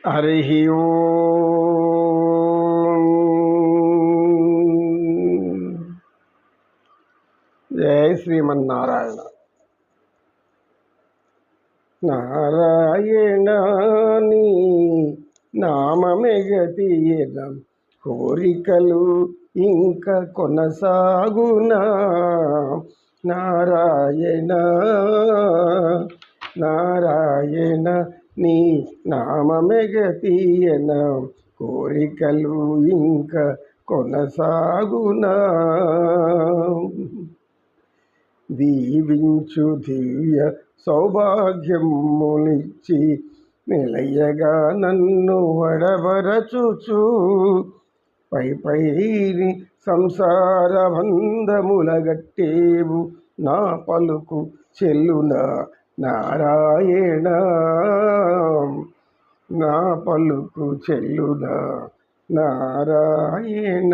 హరి ఓం. జై శ్రీమన్నారాయణ. నారాయణాని నామమెగతీయన కోరికలు ఇంక కొనసాగునా. నారాయణ నారాయణ నీ నామమెగతీయన కోరికలు ఇంక కొనసాగునా. దీవించు దివ్య సౌభాగ్యములిచ్చి నిలయగా నన్ను వడబరచుచు పైని సంసార బంధములగట్టేవు నా పలుకు చెల్లునా. నారాయణ నా పలుకు చెల్లునా. నారాయణ.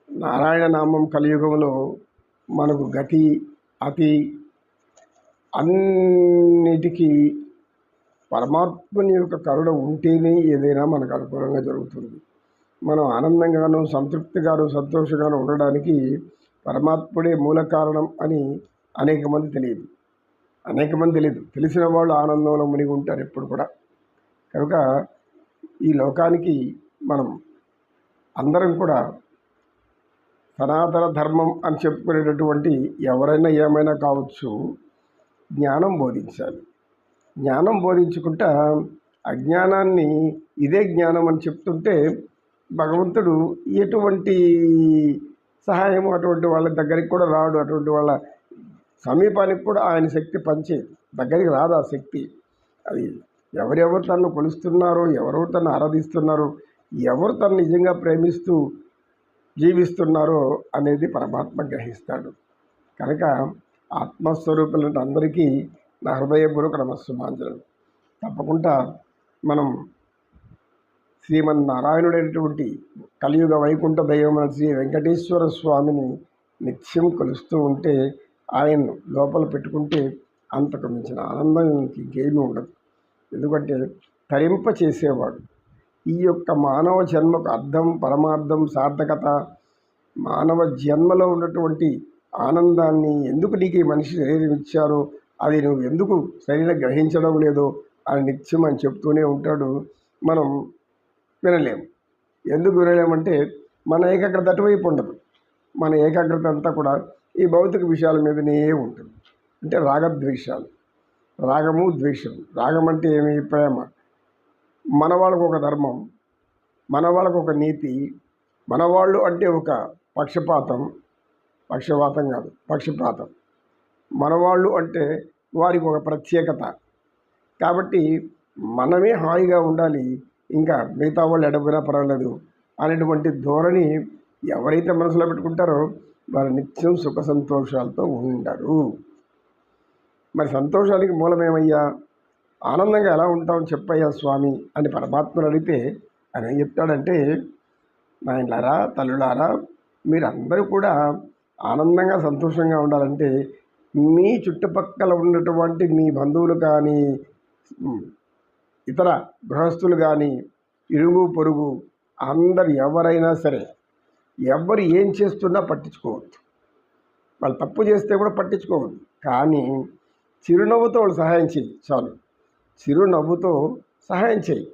నారాయణ నామం కలియుగంలో మనకు గతి అతి అన్నిటికీ పరమాత్మని యొక్క కరుణ ఉంటేనే ఏదైనా మనకు అనుకూలంగా జరుగుతుంది. మనం ఆనందంగాను సంతృప్తిగాను సంతోషంగాను ఉండడానికి పరమాత్ముడే మూల కారణం అని అనేక మంది తెలియదు. తెలిసిన వాళ్ళు ఆనందంలో మునిగి ఉంటారు ఎప్పుడు కూడా. కనుక ఈ లోకానికి మనం అందరం కూడా సనాతన ధర్మం అని చెప్పుకునేటటువంటి ఎవరైనా ఏమైనా కావచ్చు, జ్ఞానం బోధించాలి. జ్ఞానం బోధించుకుంటా అజ్ఞానాన్ని ఇదే జ్ఞానం అని చెప్తుంటే భగవంతుడు ఎటువంటి సహాయం అటువంటి వాళ్ళ దగ్గరికి కూడా రాడు. అటువంటి వాళ్ళ సమీపానికి కూడా ఆయన శక్తి పనిచేయదు, దగ్గరికి రాదు ఆ శక్తి. అది ఎవరెవరు తనను కొలుస్తున్నారో, ఎవరెవరు తను ఆరాధిస్తున్నారో, ఎవరు తను నిజంగా ప్రేమిస్తూ జీవిస్తున్నారో అనేది పరమాత్మ గ్రహిస్తాడు. కనుక ఆత్మస్వరూపులంటే అందరికీ నా హృదయపూర్వక నమస్సుమాంజలు. తప్పకుండా మనం శ్రీమన్నారాయణుడైనటువంటి కలియుగ వైకుంఠ దైవమైన శ్రీ వెంకటేశ్వర స్వామిని నిత్యం కొలుస్తూ ఉంటే, ఆయన్ను లోపల పెట్టుకుంటే అంతకు మించిన ఆనందం ఇంకేమీ ఉండదు. ఎందుకంటే తరింప చేసేవాడు. ఈ యొక్క మానవ జన్మకు అర్థం, పరమార్థం, సార్థకత, మానవ జన్మలో ఉన్నటువంటి ఆనందాన్ని ఎందుకు నీకు ఈ మనిషి శరీరం ఇచ్చారో అది నువ్వు ఎందుకు సరిగ్గా గ్రహించడం లేదో అని నిత్యం అని చెప్తూనే ఉంటాడు. మనం వినలేము. ఎందుకు వినలేమంటే మన ఏకాగ్రత అటువైపు ఉండదు. మన ఏకాగ్రత అంతా కూడా ఈ భౌతిక విషయాల మీదనే ఉంటుంది. అంటే రాగద్వేషాలు, రాగము ద్వేషము. రాగం అంటే ఏమి? ప్రేమ. మన వాళ్ళకు ఒక ధర్మం, మన వాళ్ళకు ఒక నీతి, మనవాళ్ళు అంటే ఒక పక్షపాతం కాదు, పక్షపాతం. మనవాళ్ళు అంటే వారికి ఒక ప్రత్యేకత. కాబట్టి మనమే హాయిగా ఉండాలి, ఇంకా మిగతా వాళ్ళు ఎడపోయినా పర్వాలేదు అనేటువంటి ధోరణి ఎవరైతే మనసులో పెట్టుకుంటారో వారు నిత్యం సుఖ సంతోషాలతో ఉండరు. మరి సంతోషానికి మూలమేమయ్యా? ఆనందంగా ఎలా ఉంటామని చెప్పయ్యా స్వామి అని పరమాత్మను అడిగితే ఆయన ఏం చెప్తాడంటే, నాయనలారా, తల్లులారా, మీరందరూ కూడా ఆనందంగా సంతోషంగా ఉండాలంటే మీ చుట్టుపక్కల ఉన్నటువంటి మీ బంధువులు కానీ, ఇతర గృహస్థులు కానీ, ఇరుగు పొరుగు అందరు ఎవరైనా సరే, ఎవరు ఏం చేస్తున్నా పట్టించుకోవద్దు. వాళ్ళు తప్పు చేస్తే కూడా పట్టించుకోవద్దు. కానీ చిరునవ్వుతో వాళ్ళు సహాయం చేయి చాలు. చిరునవ్వుతో సహాయం చేయి,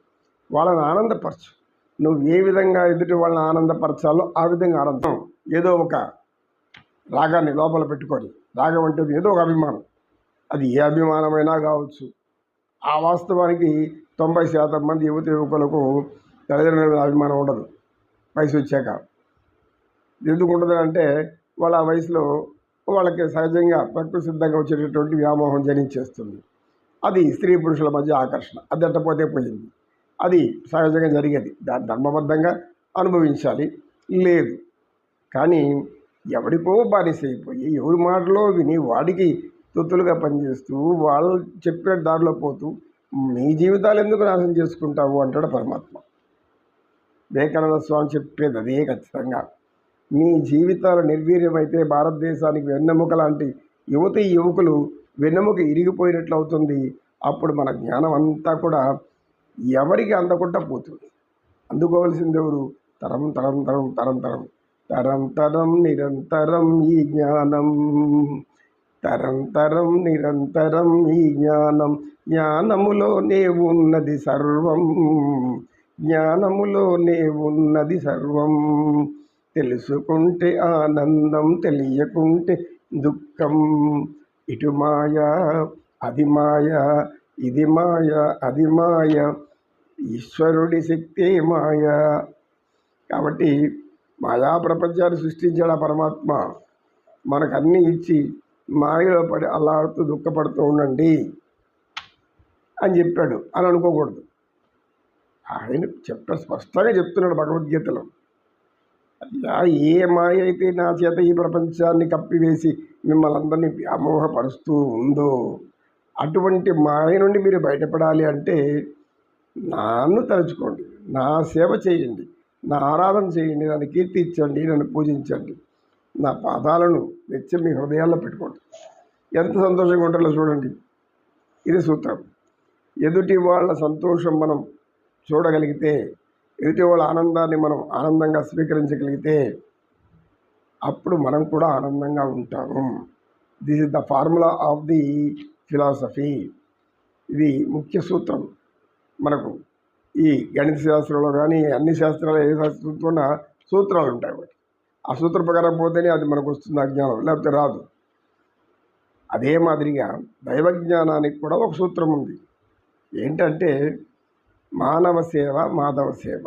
వాళ్ళని ఆనందపరచు. నువ్వు ఏ విధంగా ఎదుటి వాళ్ళని ఆనందపరచాలో ఆ విధంగా ఆనందం. ఏదో ఒక రాగాన్ని లోపల పెట్టుకొని, రాగం అంటే ఏదో ఒక అభిమానం, అది ఏ అభిమానమైనా కావచ్చు. ఆ వాస్తవానికి 90% మంది యువకులకు తల్లిదండ్రుల మీద అభిమానం ఉండదు వయసు వచ్చాక. ఎందుకు ఉండదు అంటే వాళ్ళ ఆ వయసులో వాళ్ళకి సహజంగా ప్రకృతి సిద్ధంగా వచ్చేటటువంటి వ్యామోహం జనించేస్తుంది. అది స్త్రీ పురుషుల మధ్య ఆకర్షణ. అది అట్టపోతే పోయింది. అది సహజంగా జరిగేది. దాన్ని ధర్మబద్ధంగా అనుభవించాలి. లేదు కానీ ఎవరికో బానిసైపోయి ఎవరి మాటలో విని వాడికి తొత్తులుగా పనిచేస్తూ వాళ్ళు చెప్పే దారిలో పోతూ మీ జీవితాలు ఎందుకు నాశనం చేసుకుంటావు అంటాడు పరమాత్మ. వివేకానంద స్వామి చెప్పేది అదే ఖచ్చితంగా. మీ జీవితాలు నిర్వీర్యమైతే భారతదేశానికి వెన్నెముక లాంటి యువకులు వెన్నెముక ఇరిగిపోయినట్లు అవుతుంది. అప్పుడు మన జ్ఞానం అంతా కూడా ఎవరికి అందకుండా పోతుంది. అందుకోవాల్సింది ఎవరు? తరం తరం తరం తరం తరం తరం తరం నిరంతరం ఈ జ్ఞానం, తరం తరం నిరంతరం ఈ జ్ఞానం, జ్ఞానములోనే ఉన్నది సర్వం, జ్ఞానములోనే ఉన్నది సర్వం. తెలుసుకుంటే ఆనందం, తెలియకుంటే దుఃఖం. ఇటు మాయ అది మాయ, ఇది మాయ అది మాయ, ఈశ్వరుడి శక్తే మాయ. కాబట్టి మాయా ప్రపంచాన్ని సృష్టించాడు ఆ పరమాత్మ. మనకు అన్నీ ఇచ్చి మాయలో పడి అల్లాడుతూ దుఃఖపడుతూ ఉండండి అని చెప్పాడు అని అనుకోకూడదు. ఆయన స్పష్టంగా చెప్తున్నాడు భగవద్గీతలో. ఏ మాయ అయితే నా చేత ఈ ప్రపంచాన్ని కప్పివేసి మిమ్మల్ని అందరినీ వ్యామోహపరుస్తూ ఉందో, అటువంటి మాయ నుండి మీరు బయటపడాలి అంటే నన్ను తలుచుకోండి, నా సేవ చేయండి, నా ఆరాధన చేయండి, నన్ను కీర్తించండి, నన్ను పూజించండి, నా పాదాలను నిత్యం మీ హృదయాల్లో పెట్టుకోండి. ఎంత సంతోషంగా ఉంటారో చూడండి. ఇది సూత్రం. ఎదుటి వాళ్ళ సంతోషం మనం చూడగలిగితే, ఎదుటి వాళ్ళ ఆనందాన్ని మనం ఆనందంగా స్వీకరించగలిగితే అప్పుడు మనం కూడా ఆనందంగా ఉంటాము. This is the formula of the philosophy. ఇది ముఖ్య సూత్రం. మనకు ఈ గణిత శాస్త్రంలో కానీ అన్ని శాస్త్రాలు ఏ శాస్త్రంలో సూత్రాలు ఉంటాయి. వాటి ఆ సూత్ర ప్రకారం పోతేనే అది మనకు వస్తుంది అజ్ఞానం, లేకపోతే రాదు. అదే మాదిరిగా దైవజ్ఞానానికి కూడా ఒక సూత్రం ఉంది. ఏంటంటే మానవ సేవ మాధవ సేవ.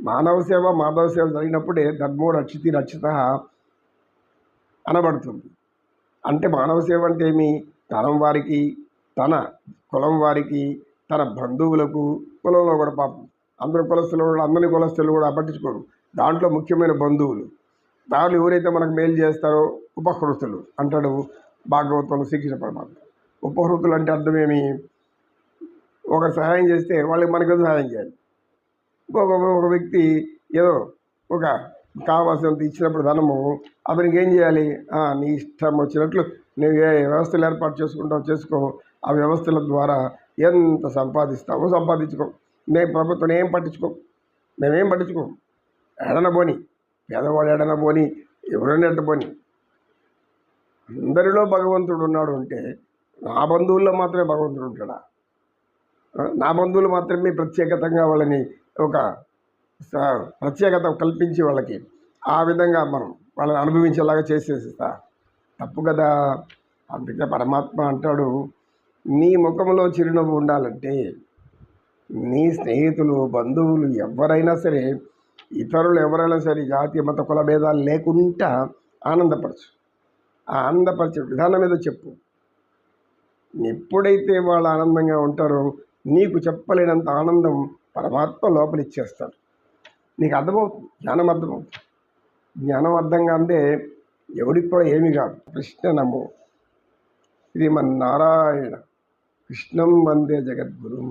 మానవ సేవ మాధవ సేవ జరిగినప్పుడే ధర్మో రక్షితి రక్షిత అనబడుతుంది. అంటే మానవ సేవ అంటే ఏమి? తరం వారికి, తన కులం వారికి, తన బంధువులకు, కులంలో కూడా పాపం అందరి కులస్తులు కూడా, అందరి కులస్తులు కూడా పట్టించుకోరు. దాంట్లో ముఖ్యమైన బంధువులు, దాంట్లో ఎవరైతే మనకు మేలు చేస్తారో ఉపహృతులు అంటాడు భాగవతంలో శ్రీకృష్ణ పరమాత్మ. ఉపహృతులు అంటే అర్థమేమి? ఒకరు సహాయం చేస్తే వాళ్ళకి మనకు సహాయం చేయాలి. ఒక వ్యక్తి ఏదో ఒక కావాల్సినంత ఇచ్చినప్పుడు ధనము అతనికి ఏం చేయాలి? నీ ఇష్టం వచ్చినట్లు నువ్వు ఏ వ్యవస్థలు ఏర్పాటు చేసుకుంటావు చేసుకో, ఆ వ్యవస్థల ద్వారా ఎంత సంపాదిస్తావో సంపాదించుకో. ప్రభుత్వం ఏం పట్టించుకో, మేమేం పట్టించుకోం. ఎడనబోని పేదవాడు ఎడనబోని, ఎవరైనా ఎట్టబోని, అందరిలో భగవంతుడు ఉన్నాడు అంటే నా బంధువుల్లో మాత్రమే భగవంతుడు ఉంటాడా? నా బంధువులు మాత్రమే ప్రత్యేకతంగా వాళ్ళని ఒక ప్రత్యేకత కల్పించి వాళ్ళకి ఆ విధంగా మనం వాళ్ళని అనుభవించేలాగా చేసేస్తా తప్పు కదా. అందుకే పరమాత్మ అంటాడు, నీ ముఖంలో చిరునవ్వు ఉండాలంటే నీ స్నేహితులు, బంధువులు ఎవరైనా సరే, ఇతరులు ఎవరైనా సరే, జాతి మత కుల భేదాలు లేకుండా ఆనందపరచు. ఆ ఆనందపరిచే విధానం ఏదో చెప్పు. ఎప్పుడైతే వాళ్ళు ఆనందంగా ఉంటారో నీకు చెప్పలేనంత ఆనందం పరమాత్మ లోపలిచ్చేస్తాడు. నీకు అర్థమవుతుంది, జ్ఞానం అర్థమవుతుంది. జ్ఞానం అర్థంగా అంటే ఎవరికి కూడా ఏమీ కాదు. కృష్ణ నమో శ్రీమన్నారాయణ, కృష్ణం వందే జగద్గురు.